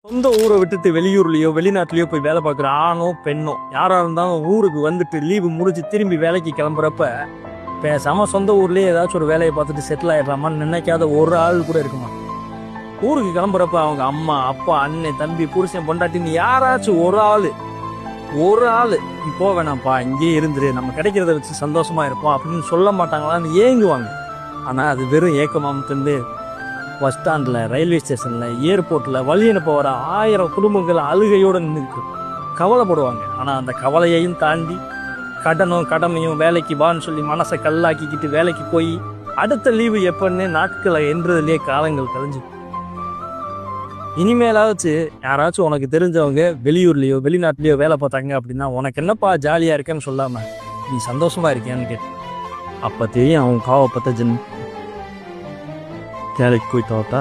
சொந்த ஊரை விட்டுட்டு வெளியூர்லயோ வெளிநாட்டுலயோ போய் வேலை பார்க்குற ஆணோ பெண்ணோ யாரா இருந்தாலும் ஊருக்கு வந்துட்டு லீவு முடிஞ்சு திரும்பி வேலைக்கு கிளம்புறப்ப பேசாம சொந்த ஊர்லயே ஏதாச்சும் ஒரு வேலையை பார்த்துட்டு செட்டில் ஆயிடலாமான்னு நினைக்காத ஒரு ஆள் கூட இருக்குமா. ஊருக்கு கிளம்புறப்ப அவங்க அம்மா அப்பா அண்ணன் தம்பி புருஷன் பொண்டாட்டின்னு யாராச்சும் ஒரு ஆளு நீ போக வேணாம்ப்பா இங்கேயே இருந்துரு நம்ம கிடைக்கிறத வச்சு சந்தோஷமா இருப்போம் அப்படின்னு சொல்ல மாட்டாங்களான்னு ஏங்குவாங்க. ஆனா அது வெறும் ஏக்கமாக தந்து பஸ் ஸ்டாண்டில் ரயில்வே ஸ்டேஷனில் ஏர்போர்ட்டில் வழி அனுப்ப வர 1000 குடும்பங்கள் அழுகையோடு நின்று கவலைப்படுவாங்க. ஆனால் அந்த கவலையையும் தாண்டி கடமையும் வேலைக்கு வான்னு சொல்லி மனசை கல்லாக்கிக்கிட்டு வேலைக்கு போய் அடுத்த லீவு எப்பன்னு நாட்களை என்றதுலேயே காலங்கள் கழிஞ்சு. இனிமேலாச்சு யாராச்சும் உனக்கு தெரிஞ்சவங்க வெளியூர்லேயோ வெளிநாட்டுலேயோ வேலை பார்த்தாங்க அப்படின்னா உனக்கு என்னப்பா ஜாலியாக இருக்கேன்னு சொல்லாமல் நீ சந்தோஷமா இருக்கியான்னு கேட்டு அப்போ தெரியும் அவங்க காவப்பட்ட ஜென் வேலைக்கு போய் தோட்டா